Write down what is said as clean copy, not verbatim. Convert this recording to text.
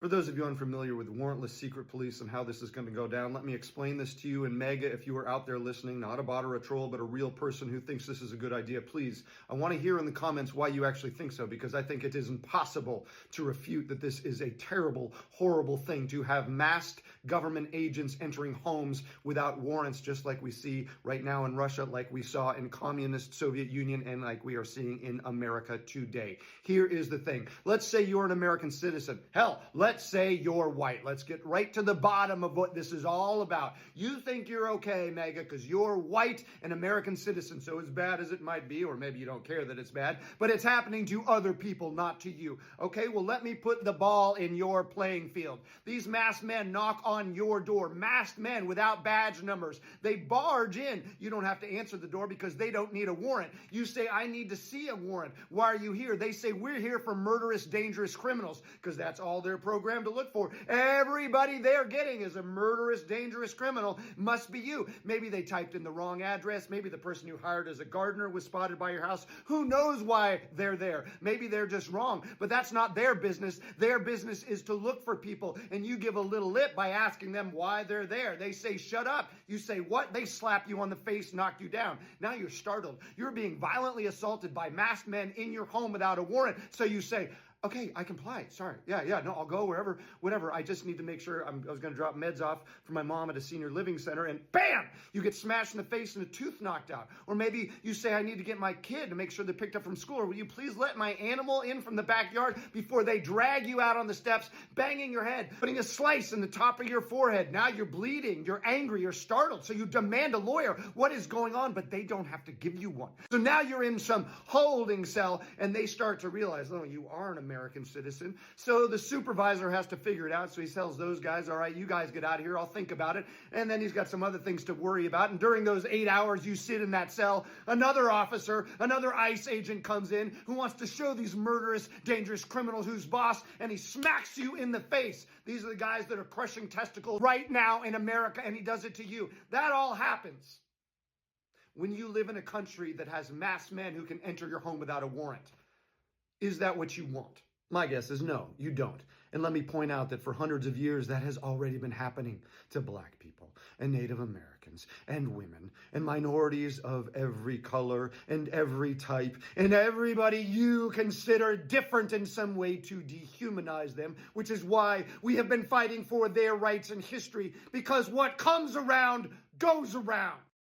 For those of you unfamiliar with warrantless secret police and how this is going to go down, let me explain this to you. And Mega, if you are out there listening, not a bot or a troll, but a real person who thinks this is a good idea, please, I want to hear in the comments why you actually think so, because I think it is impossible to refute that this is a terrible, horrible thing to have masked government agents entering homes without warrants, just like we see right now in Russia, like we saw in communist Soviet Union, and like we are seeing in America today. Here is the thing. Let's say you're an American citizen. Hell, let's say you're white. Let's get right to the bottom of what this is all about. You think you're okay, Mega, because you're white and American citizen. So as bad as it might be, or maybe you don't care that it's bad, but it's happening to other people, not to you. Okay, well, let me put the ball in your playing field. These masked men knock on your door. Masked men without badge numbers. They barge in. You don't have to answer the door because they don't need a warrant. You say, I need to see a warrant. Why are you here? They say, we're here for murderous, dangerous criminals, because that's all they're programmed to look for. Everybody they're getting is a murderous, dangerous criminal. Must be you. Maybe they typed in the wrong address. Maybe the person you hired as a gardener was spotted by your house. Who knows why they're there? Maybe they're just wrong, but that's not their business. Their business is to look for people, and you give a little lip by asking them why they're there. They say, shut up. You say, what? They slap you on the face, knock you down. Now you're startled. You're being violently assaulted by masked men in your home without a warrant. So you say, okay, I comply. Sorry. Yeah, no, I'll go wherever, whatever. I just need to make sure I was going to drop meds off for my mom at a senior living center, and bam, you get smashed in the face and a tooth knocked out. Or maybe you say, I need to get my kid to make sure they're picked up from school. Or will you please let my animal in from the backyard before they drag you out on the steps, banging your head, putting a slice in the top of your forehead. Now you're bleeding, you're angry, you're startled. So you demand a lawyer. What is going on? But they don't have to give you one. So now you're in some holding cell, and they start to realize, oh, you are an American citizen. So the supervisor has to figure it out. So he tells those guys, all right, you guys get out of here. I'll think about it. And then he's got some other things to worry about. And during those 8 hours you sit in that cell, another officer, another ICE agent comes in who wants to show these murderous, dangerous criminals who's boss, and he smacks you in the face. These are the guys that are crushing testicles right now in America, and he does it to you. That all happens when you live in a country that has masked men who can enter your home without a warrant. Is that what you want? My guess is no, you don't. And let me point out that for hundreds of years, that has already been happening to Black people and Native Americans and women and minorities of every color and every type and everybody you consider different in some way, to dehumanize them, which is why we have been fighting for their rights in history, because what comes around goes around.